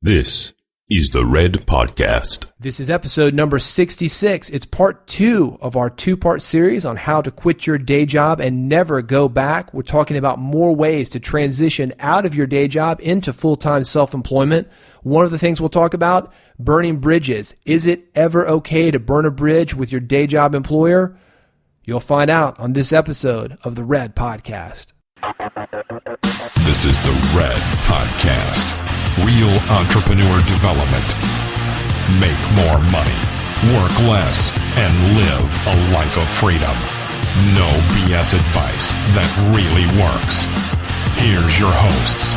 This is the Red Podcast. This is episode number 66. It's part 2 of our 2-part series on how to quit your day job and never go back. We're talking about more ways to transition out of your day job into full-time self-employment. One of the things we'll talk about, burning bridges. Is it ever okay to burn a bridge with your day job employer? You'll find out on this episode of the Red Podcast. This is the Red Podcast. Real entrepreneur development. Make more money, work less, and live a life of freedom. No BS advice that really works. Here's your hosts,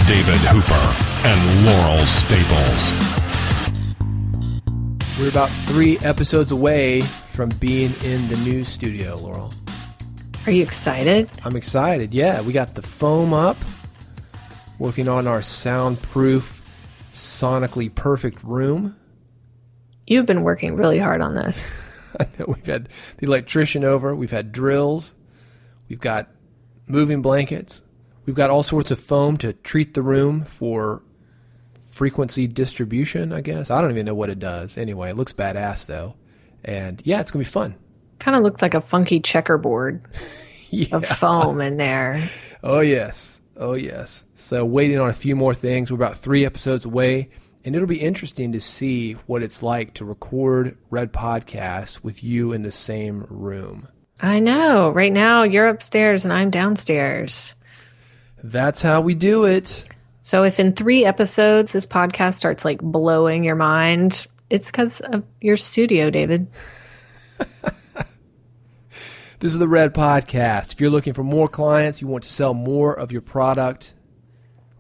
David Hooper and Laurel Staples. We're about 3 episodes away from being in the new studio, Laurel. Are you excited? I'm excited, yeah. We got the foam up. Working on our soundproof, sonically perfect room. You've been working really hard on this. We've had the electrician over. We've had drills. We've got moving blankets. We've got all sorts of foam to treat the room for frequency distribution, I guess. I don't even know what it does. Anyway, it looks badass, though. And, yeah, it's going to be fun. Kind of looks like a funky checkerboard Yeah. of foam in there. Oh, yes. Oh, yes. So waiting on a few more things. We're about 3 episodes away, and it'll be interesting to see what it's like to record Red Podcasts with you in the same room. I know. Right now, you're upstairs and I'm downstairs. That's how we do it. So if in 3 episodes this podcast starts like blowing your mind, it's because of your studio, David. This is the Red Podcast. If you're looking for more clients, you want to sell more of your product,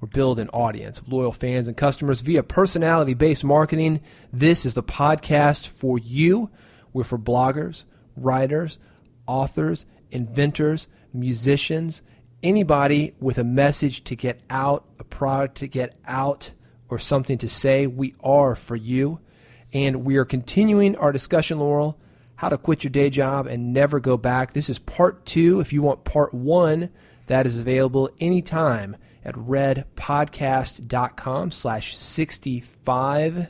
or build an audience of loyal fans and customers via personality-based marketing, this is the podcast for you. We're for bloggers, writers, authors, inventors, musicians, anybody with a message to get out, a product to get out, or something to say. We are for you. And we are continuing our discussion, Laurel, how to quit your day job and never go back. This is part 2. If you want part 1, that is available anytime at redpodcast.com/65.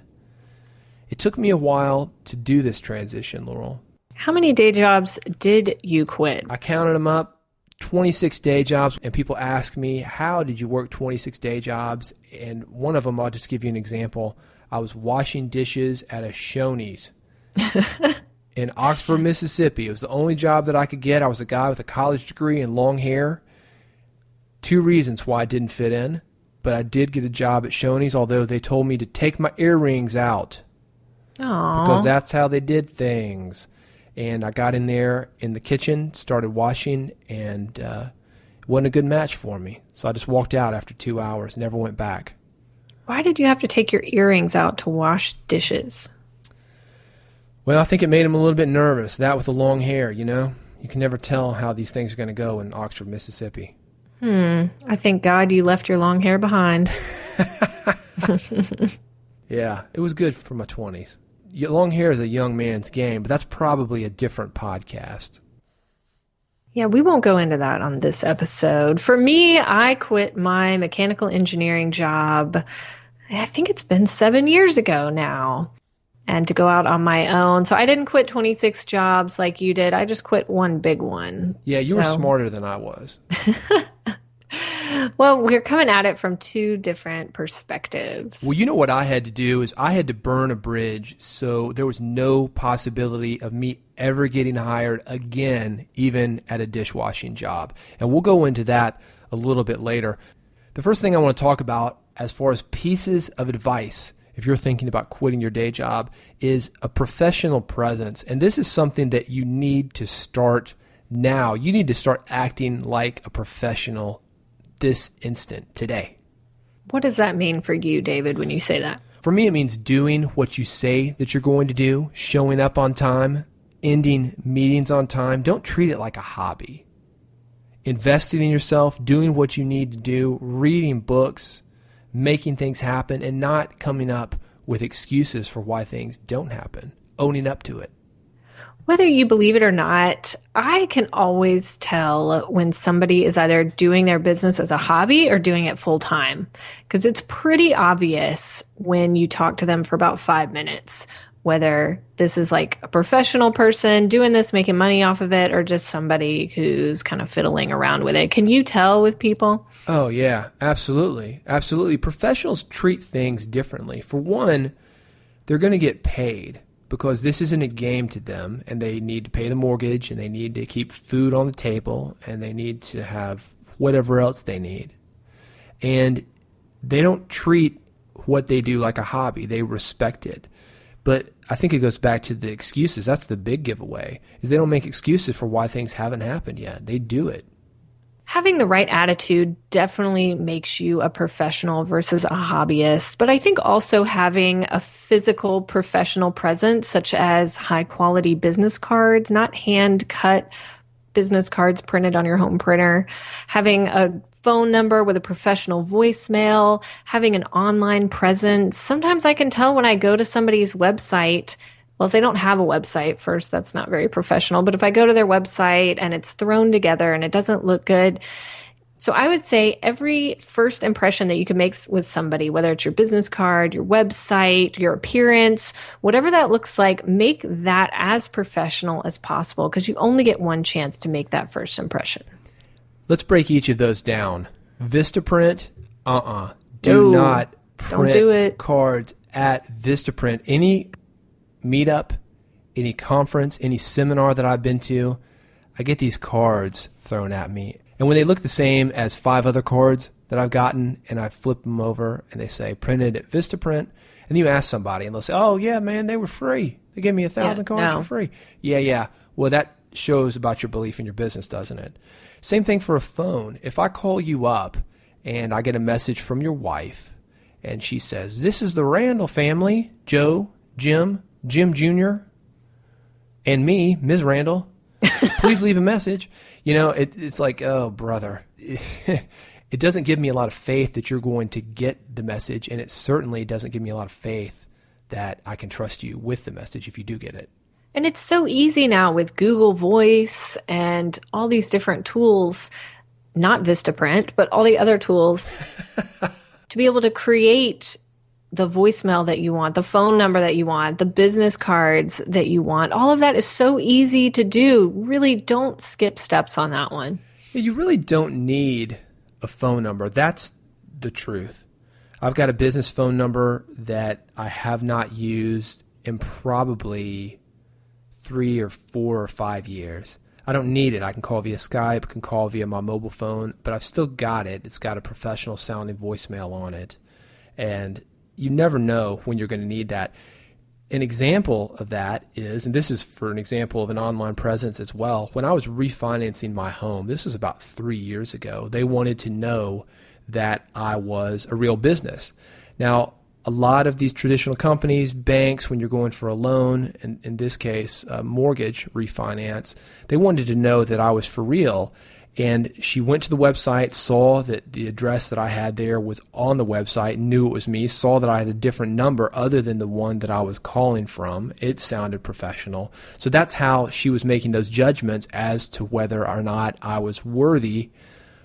It took me a while to do this transition, Laurel. How many day jobs did you quit? I counted them up, 26 day jobs, and people ask me, how did you work 26 day jobs? And one of them, I'll just give you an example. I was washing dishes at a Shoney's in Oxford, Mississippi. It was the only job that I could get. I was a guy with a college degree and long hair. 2 reasons why I didn't fit in, but I did get a job at Shoney's, although they told me to take my earrings out. Aww. Because that's how they did things. And I got in there in the kitchen, started washing, and it wasn't a good match for me. So I just walked out after 2 hours, never went back. Why did you have to take your earrings out to wash dishes? Well, I think it made him a little bit nervous. That with the long hair, you know? You can never tell how these things are going to go in Oxford, Mississippi. I thank God you left your long hair behind. Yeah, it was good for my 20s. Long hair is a young man's game, but that's probably a different podcast. Yeah, we won't go into that on this episode. For me, I quit my mechanical engineering job. I think it's been 7 years ago now. And to go out on my own. So I didn't quit 26 jobs like you did. I just quit one big one. Yeah, you were smarter than I was. Well, we're coming at it from 2 different perspectives. Well, you know what I had to do is I had to burn a bridge, so there was no possibility of me ever getting hired again, even at a dishwashing job. And we'll go into that a little bit later. The first thing I want to talk about as far as pieces of advice, if you're thinking about quitting your day job, is a professional presence. And this is something that you need to start now. You need to start acting like a professional this instant, today. What does that mean for you, David, when you say that? For me, it means doing what you say that you're going to do, showing up on time, ending meetings on time. Don't treat it like a hobby. Investing in yourself, doing what you need to do, reading books, making things happen, and not coming up with excuses for why things don't happen. Owning up to it. Whether you believe it or not, I can always tell when somebody is either doing their business as a hobby or doing it full time. Because it's pretty obvious when you talk to them for about 5 minutes, whether this is like a professional person doing this, making money off of it, or just somebody who's kind of fiddling around with it. Can you tell with people? Oh, yeah, absolutely. Absolutely. Professionals treat things differently. For one, they're going to get paid, because this isn't a game to them, and they need to pay the mortgage, and they need to keep food on the table, and they need to have whatever else they need. And they don't treat what they do like a hobby. They respect it. But I think it goes back to the excuses. That's the big giveaway, is they don't make excuses for why things haven't happened yet. They do it. Having the right attitude definitely makes you a professional versus a hobbyist. But I think also having a physical professional presence, such as high quality business cards, not hand cut business cards printed on your home printer, having a phone number with a professional voicemail, having an online presence. Sometimes I can tell when I go to somebody's website. Well, if they don't have a website, first, that's not very professional. But if I go to their website and it's thrown together and it doesn't look good. So I would say every first impression that you can make with somebody, whether it's your business card, your website, your appearance, whatever that looks like, make that as professional as possible, because you only get one chance to make that first impression. Let's break each of those down. Vistaprint, do not print cards at Vistaprint. Any meetup, any conference, any seminar that I've been to, I get these cards thrown at me. And when they look the same as 5 other cards that I've gotten, and I flip them over and they say printed at Vistaprint, and then you ask somebody and they'll say, oh yeah, man, they were free. They gave me 1,000 cards for free. Yeah. Well, that shows about your belief in your business, doesn't it? Same thing for a phone. If I call you up and I get a message from your wife and she says, this is the Randall family, Joe, Jim Jr., and me, Ms. Randall, please leave a message. You know, it's like, oh, brother. It doesn't give me a lot of faith that you're going to get the message, and it certainly doesn't give me a lot of faith that I can trust you with the message if you do get it. And it's so easy now with Google Voice and all these different tools, not Vistaprint, but all the other tools, to be able to create the voicemail that you want, the phone number that you want, the business cards that you want. All of that is so easy to do. Really don't skip steps on that one. Yeah, you really don't need a phone number. That's the truth. I've got a business phone number that I have not used in probably 3 or 4 or 5 years. I don't need it. I can call via Skype, I can call via my mobile phone, but I've still got it. It's got a professional sounding voicemail on it. And you never know when you're going to need that. An example of that is, and this is for an example of an online presence as well, when I was refinancing my home, this was about 3 years ago, they wanted to know that I was a real business. Now, a lot of these traditional companies, banks, when you're going for a loan, and in this case, a mortgage refinance, they wanted to know that I was for real. And she went to the website, saw that the address that I had there was on the website, knew it was me, saw that I had a different number other than the one that I was calling from. It sounded professional. So that's how she was making those judgments as to whether or not I was worthy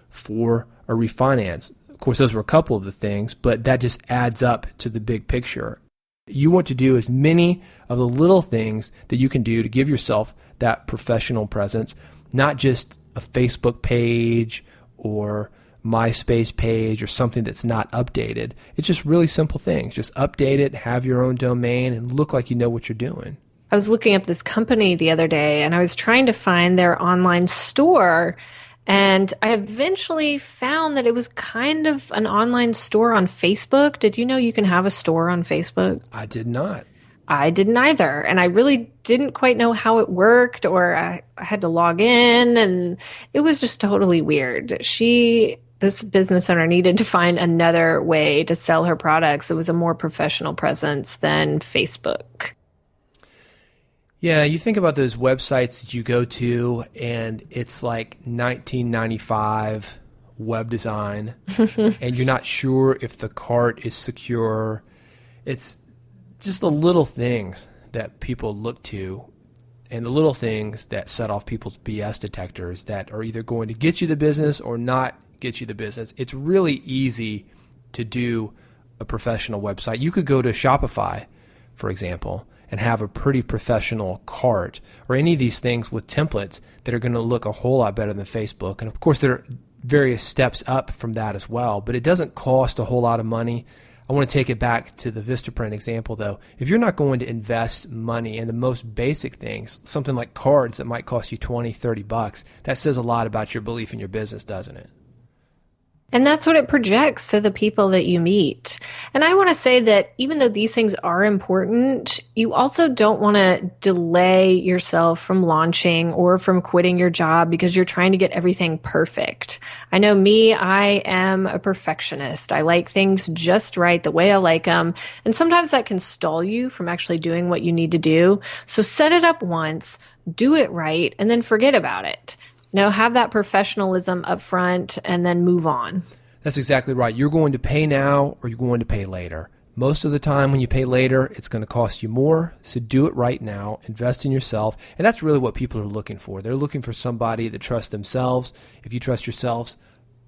for a refinance. Of course, those were a couple of the things, but that just adds up to the big picture. You want to do as many of the little things that you can do to give yourself that professional presence, not just a Facebook page or MySpace page or something that's not updated. It's just really simple things. Just update it, have your own domain, and look like you know what you're doing. I was looking up this company the other day, and I was trying to find their online store, and I eventually found that it was kind of an online store on Facebook. Did you know you can have a store on Facebook? I did not. I didn't either. And I really didn't quite know how it worked, or I had to log in, and it was just totally weird. This business owner needed to find another way to sell her products. It was a more professional presence than Facebook. Yeah, you think about those websites that you go to, and it's like 1995 web design, and you're not sure if the cart is secure. It's just the little things that people look to and the little things that set off people's BS detectors that are either going to get you the business or not get you the business. It's really easy to do a professional website. You could go to Shopify, for example, and have a pretty professional cart or any of these things with templates that are going to look a whole lot better than Facebook. And of course, there are various steps up from that as well, but it doesn't cost a whole lot of money. I want to take it back to the Vistaprint example, though. If you're not going to invest money in the most basic things, something like cards that might cost you $20, $30, that says a lot about your belief in your business, doesn't it? And that's what it projects to the people that you meet. And I want to say that even though these things are important, you also don't want to delay yourself from launching or from quitting your job because you're trying to get everything perfect. I know me, I am a perfectionist. I like things just right, the way I like them. And sometimes that can stall you from actually doing what you need to do. So set it up once, do it right, and then forget about it. Have that professionalism up front and then move on. That's exactly right. You're going to pay now or you're going to pay later. Most of the time when you pay later, it's going to cost you more. So do it right now. Invest in yourself. And that's really what people are looking for. They're looking for somebody that trusts themselves. If you trust yourselves,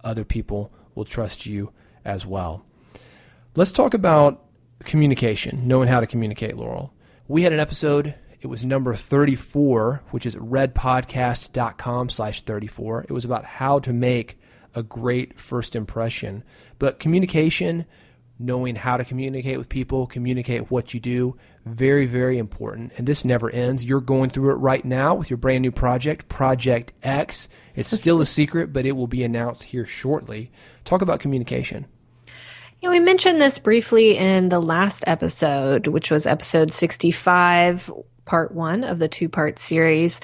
other people will trust you as well. Let's talk about communication, knowing how to communicate, Laurel. We had an episode. It was number 34, which is redpodcast.com/34. It was about how to make a great first impression. But communication, knowing how to communicate with people, communicate what you do, very, very important. And this never ends. You're going through it right now with your brand new project, Project X. It's still a secret, but it will be announced here shortly. Talk about communication. We mentioned this briefly in the last episode, which was episode 65, part 1 of the 2-part series.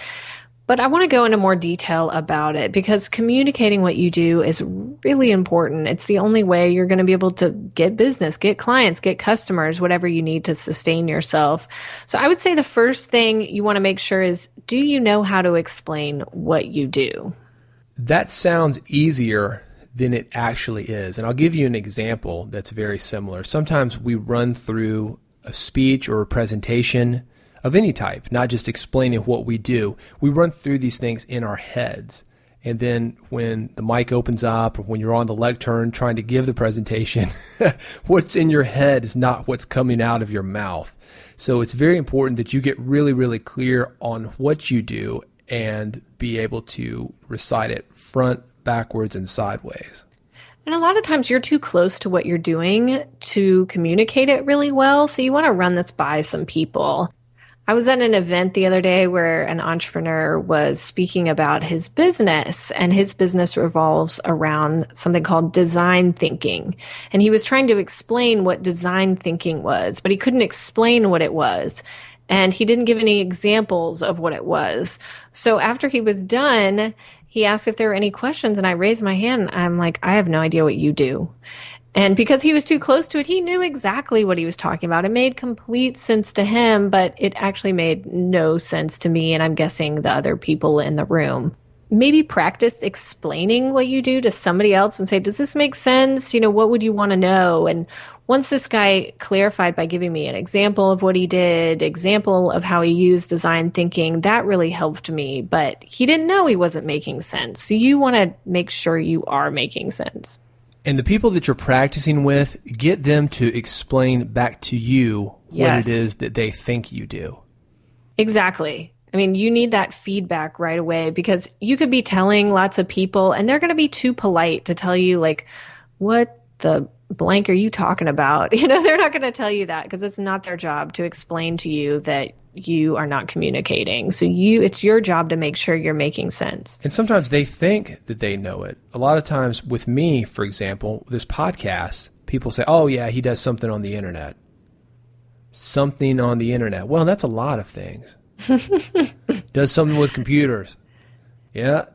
But I want to go into more detail about it because communicating what you do is really important. It's the only way you're going to be able to get business, get clients, get customers, whatever you need to sustain yourself. So I would say the first thing you want to make sure is, do you know how to explain what you do? That sounds easier than it actually is. And I'll give you an example that's very similar. Sometimes we run through a speech or a presentation of any type, not just explaining what we do. We run through these things in our heads. And then when the mic opens up or when you're on the lectern trying to give the presentation, what's in your head is not what's coming out of your mouth. So it's very important that you get really, really clear on what you do and be able to recite it front, backwards, and sideways. And a lot of times you're too close to what you're doing to communicate it really well. So you want to run this by some people. I was at an event the other day where an entrepreneur was speaking about his business, and his business revolves around something called design thinking. And he was trying to explain what design thinking was, but he couldn't explain what it was. And he didn't give any examples of what it was. So after he was done, he asked if there were any questions, and I raised my hand. I'm like, I have no idea what you do. And because he was too close to it, he knew exactly what he was talking about. It made complete sense to him, but it actually made no sense to me, and I'm guessing the other people in the room. Maybe practice explaining what you do to somebody else and say, does this make sense? What would you want to know? And once this guy clarified by giving me an example of what he did, example of how he used design thinking, that really helped me. But he didn't know he wasn't making sense. So you want to make sure you are making sense. And the people that you're practicing with, get them to explain back to you what it is that they think you do. Exactly. I mean, you need that feedback right away because you could be telling lots of people and they're going to be too polite to tell you, like, what the blank are you talking about? They're not going to tell you that because it's not their job to explain to you that you are not communicating. So it's your job to make sure you're making sense. And sometimes they think that they know it. A lot of times with me, for example, this podcast, people say, oh yeah, he does something on the internet. Something on the internet. Well, that's a lot of things. Does something with computers. Yeah,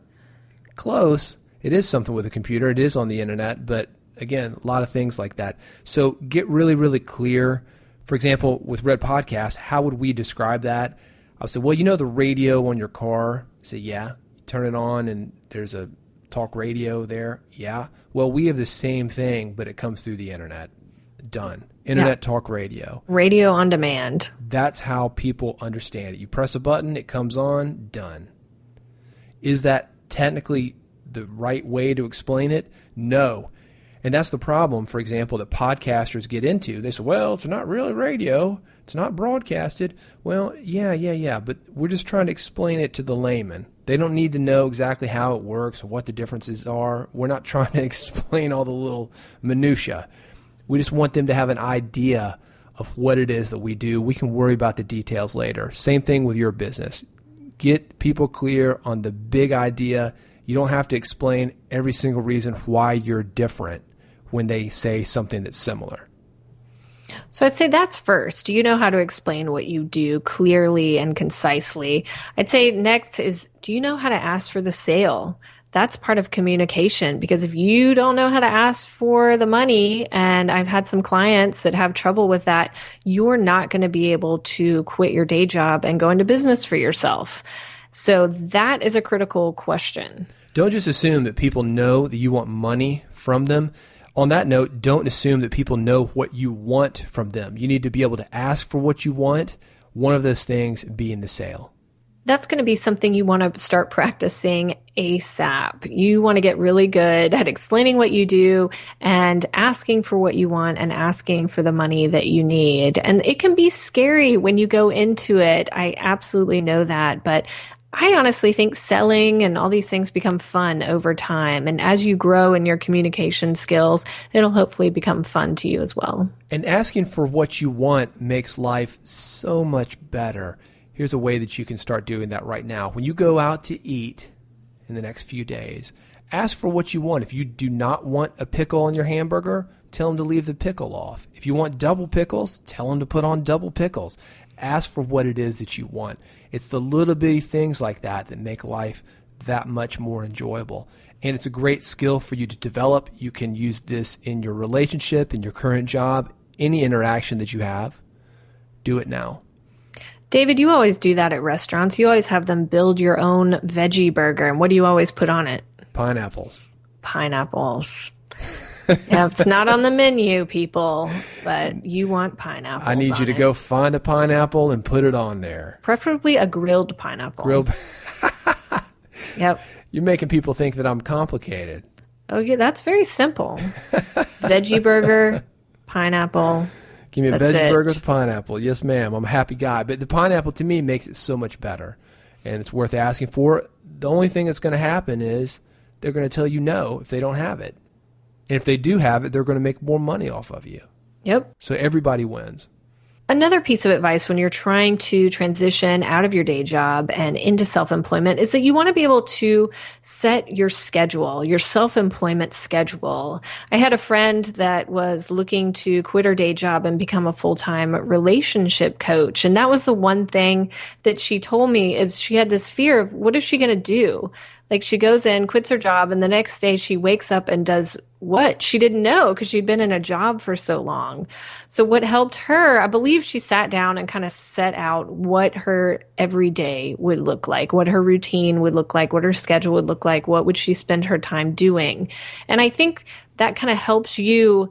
close. It is something with a computer. It is on the internet, but again, a lot of things like that. So get really, really clear. For example, with Red Podcast, how would we describe that? I would say, well, the radio on your car? I say, yeah. You turn it on and there's a talk radio there. Yeah. Well, we have the same thing, but it comes through the internet. Done. Internet talk radio. Radio on demand. That's how people understand it. You press a button, it comes on, done. Is that technically the right way to explain it? No. And that's the problem, for example, that podcasters get into. They say, well, it's not really radio. It's not broadcasted. Well, yeah. But we're just trying to explain it to the layman. They don't need to know exactly how it works or what the differences are. We're not trying to explain all the little minutia. We just want them to have an idea of what it is that we do. We can worry about the details later. Same thing with your business. Get people clear on the big idea. You don't have to explain every single reason why you're different when they say something that's similar. So I'd say that's first. Do you know how to explain what you do clearly and concisely? I'd say next is, do you know how to ask for the sale? That's part of communication, because if you don't know how to ask for the money, and I've had some clients that have trouble with that, you're not going to be able to quit your day job and go into business for yourself. So that is a critical question. Don't just assume that people know that you want money from them. On that note, don't assume that people know what you want from them. You need to be able to ask for what you want, one of those things being the sale. That's going to be something you want to start practicing ASAP. You want to get really good at explaining what you do and asking for what you want and asking for the money that you need. And it can be scary when you go into it. I absolutely know that. But I honestly think selling and all these things become fun over time. And as you grow in your communication skills, it'll hopefully become fun to you as well. And asking for what you want makes life so much better. Here's a way that you can start doing that right now. When you go out to eat in the next few days, ask for what you want. If you do not want a pickle on your hamburger, tell them to leave the pickle off. If you want double pickles, tell them to put on double pickles. Ask for what it is that you want. It's the little bitty things like that that make life that much more enjoyable. And it's a great skill for you to develop. You can use this in your relationship, in your current job, any interaction that you have. Do it now. David, you always do that at restaurants. You always have them build your own veggie burger. And what do you always put on it? Pineapples. Pineapples. Yeah, it's not on the menu, people, but you want pineapples. I need you to go find a pineapple and put it on there. Preferably a grilled pineapple. Yep. You're making people think that I'm complicated. Oh, yeah, that's very simple. Veggie burger, pineapple. Give me a veggie burger with a pineapple. Yes, ma'am. I'm a happy guy. But the pineapple, to me, makes it so much better. And it's worth asking for. The only thing that's going to happen is they're going to tell you no if they don't have it. And if they do have it, they're going to make more money off of you. Yep. So everybody wins. Another piece of advice when you're trying to transition out of your day job and into self-employment is that you want to be able to set your schedule, your self-employment schedule. I had a friend that was looking to quit her day job and become a full-time relationship coach. And that was the one thing that she told me is she had this fear of what is she going to do? Like she goes in, quits her job, and the next day she wakes up and does what? She didn't know because she'd been in a job for so long. So what helped her, I believe she sat down and kind of set out what her everyday would look like, what her routine would look like, what her schedule would look like, what would she spend her time doing. And I think that kind of helps you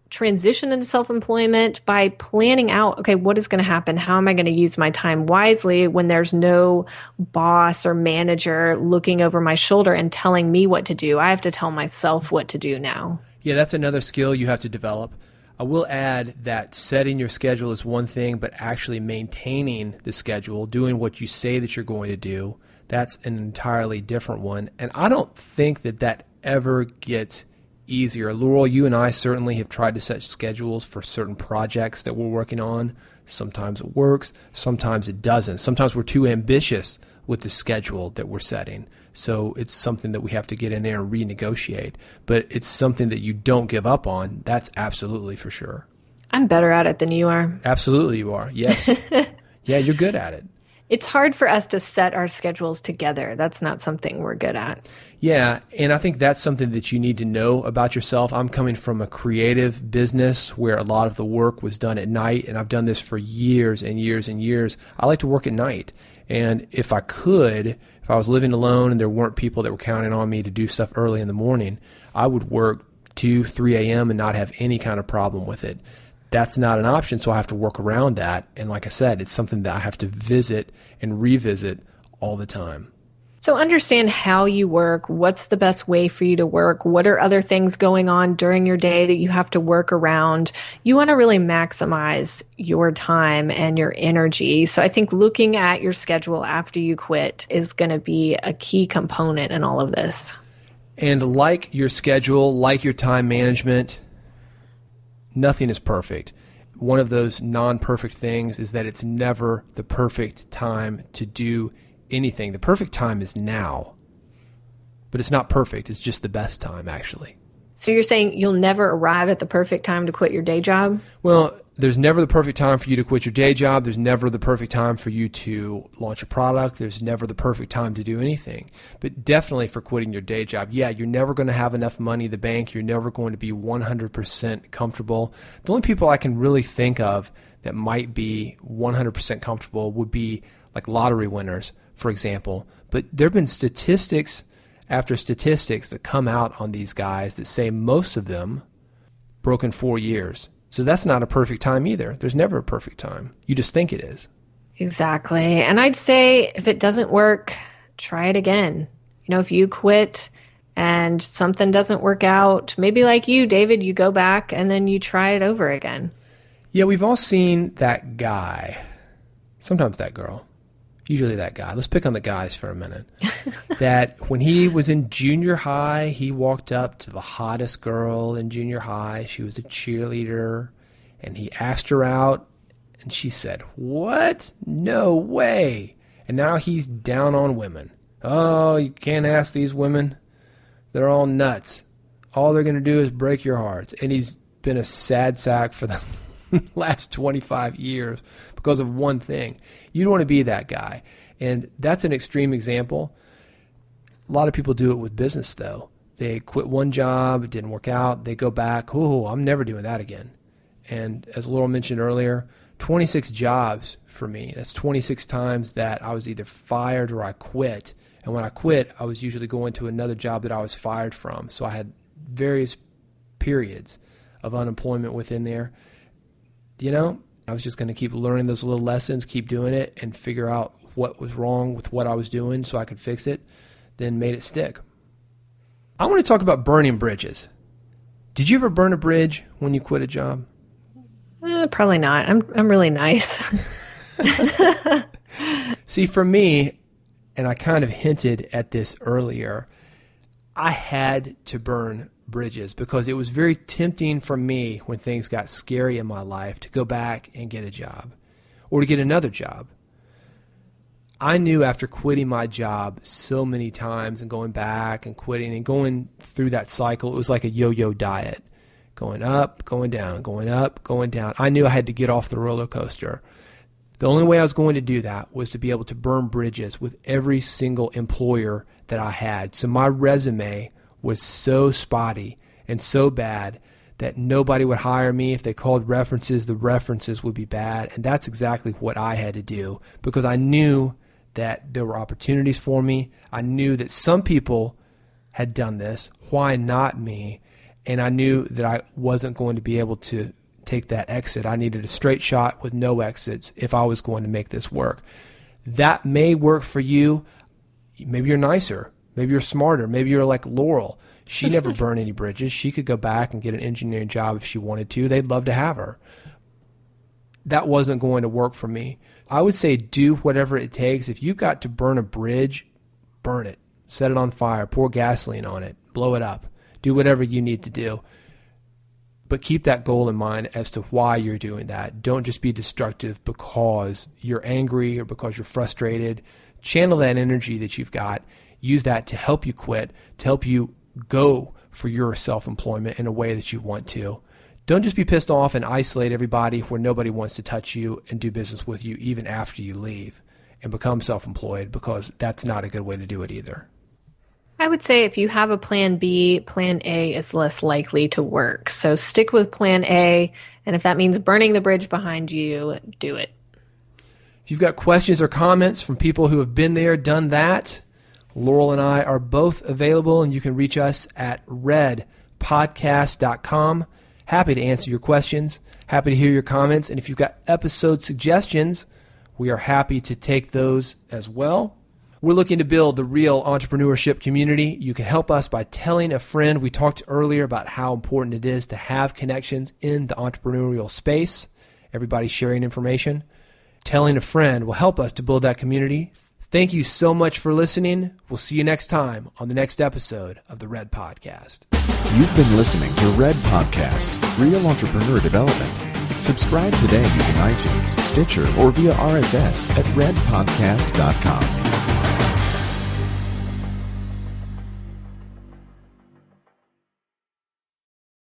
transition into self-employment by planning out, okay, what is going to happen? How am I going to use my time wisely when there's no boss or manager looking over my shoulder and telling me what to do? I have to tell myself what to do now. Yeah, that's another skill you have to develop. I will add that setting your schedule is one thing, but actually maintaining the schedule, doing what you say that you're going to do, that's an entirely different one. And I don't think that that ever gets easier. Laurel, you and I certainly have tried to set schedules for certain projects that we're working on. Sometimes it works, sometimes it doesn't. Sometimes we're too ambitious with the schedule that we're setting. So it's something that we have to get in there and renegotiate. But it's something that you don't give up on. That's absolutely for sure. I'm better at it than you are. Absolutely you are. Yes. Yeah, you're good at it. It's hard for us to set our schedules together. That's not something we're good at. Yeah, and I think that's something that you need to know about yourself. I'm coming from a creative business where a lot of the work was done at night, and I've done this for years and years and years. I like to work at night, and if I could, if I was living alone and there weren't people that were counting on me to do stuff early in the morning, I would work 2, 3 a.m. and not have any kind of problem with it. that's not an option, so I have to work around that. And like I said, it's something that I have to visit and revisit all the time. So understand how you work. What's the best way for you to work? What are other things going on during your day that you have to work around? You want to really maximize your time and your energy. So I think looking at your schedule after you quit is going to be a key component in all of this. And like your schedule, like your time management, nothing is perfect. One of those non-perfect things is that it's never the perfect time to do anything. The perfect time is now, but it's not perfect. It's just the best time, actually. So you're saying you'll never arrive at the perfect time to quit your day job? Well, there's never the perfect time for you to quit your day job. There's never the perfect time for you to launch a product. There's never the perfect time to do anything. But definitely for quitting your day job, yeah, you're never going to have enough money in the bank. You're never going to be 100% comfortable. The only people I can really think of that might be 100% comfortable would be like lottery winners, for example. But there have been statistics after statistics that come out on these guys that say most of them broke in 4 years. So that's not a perfect time either. There's never a perfect time. You just think it is. Exactly. And I'd say if it doesn't work, try it again. You know, if you quit and something doesn't work out, maybe like you, David, you go back and then you try it over again. Yeah, we've all seen that guy, sometimes that girl, usually that guy. Let's pick on the guys for a minute. That when he was in junior high, he walked up to the hottest girl in junior high. She was a cheerleader, and he asked her out, and she said, "What? No way." And now he's down on women. Oh, you can't ask these women. They're all nuts. All they're going to do is break your hearts. And he's been a sad sack for the last 25 years because of one thing. You don't want to be that guy. And that's an extreme example. A lot of people do it with business, though. They quit one job, it didn't work out, they go back, oh, I'm never doing that again. And as Laurel mentioned earlier, 26 jobs for me. That's 26 times that I was either fired or I quit. And when I quit, I was usually going to another job that I was fired from. So I had various periods of unemployment within there. You know, I was just going to keep learning those little lessons, keep doing it, and figure out what was wrong with what I was doing so I could fix it, then made it stick. I want to talk about burning bridges. Did you ever burn a bridge when you quit a job? Probably not. I'm really nice. See, for me, and I kind of hinted at this earlier, I had to burn bridges because it was very tempting for me when things got scary in my life to go back and get a job or to get another job. I knew after quitting my job so many times and going back and quitting and going through that cycle, it was like a yo-yo diet, going up, going down, going up, going down. I knew I had to get off the roller coaster. The only way I was going to do that was to be able to burn bridges with every single employer that I had. So my resume was so spotty and so bad that nobody would hire me. If they called references, the references would be bad. And that's exactly what I had to do because I knew that there were opportunities for me. I knew that some people had done this. Why not me? And I knew that I wasn't going to be able to take that exit. I needed a straight shot with no exits if I was going to make this work. That may work for you. Maybe you're nicer. Maybe you're smarter. Maybe you're like Laurel. She never burned any bridges. She could go back and get an engineering job if she wanted to. They'd love to have her. That wasn't going to work for me. I would say do whatever it takes. If you've got to burn a bridge, burn it. Set it on fire. Pour gasoline on it. Blow it up. Do whatever you need to do. But keep that goal in mind as to why you're doing that. Don't just be destructive because you're angry or because you're frustrated. Channel that energy that you've got. Use that to help you quit, to help you go for your self-employment in a way that you want to. Don't just be pissed off and isolate everybody where nobody wants to touch you and do business with you even after you leave and become self-employed, because that's not a good way to do it either. I would say if you have a plan B, plan A is less likely to work. So stick with plan A, and if that means burning the bridge behind you, do it. If you've got questions or comments from people who have been there, done that, Laurel and I are both available, and you can reach us at redpodcast.com. Happy to answer your questions. Happy to hear your comments, and if you've got episode suggestions, we are happy to take those as well. We're looking to build the real entrepreneurship community. You can help us by telling a friend. We talked earlier about how important it is to have connections in the entrepreneurial space. Everybody sharing information. Telling a friend will help us to build that community. Thank you so much for listening. We'll see you next time on the next episode of the Red Podcast. You've been listening to Red Podcast, Real Entrepreneur Development. Subscribe today using iTunes, Stitcher, or via RSS at redpodcast.com.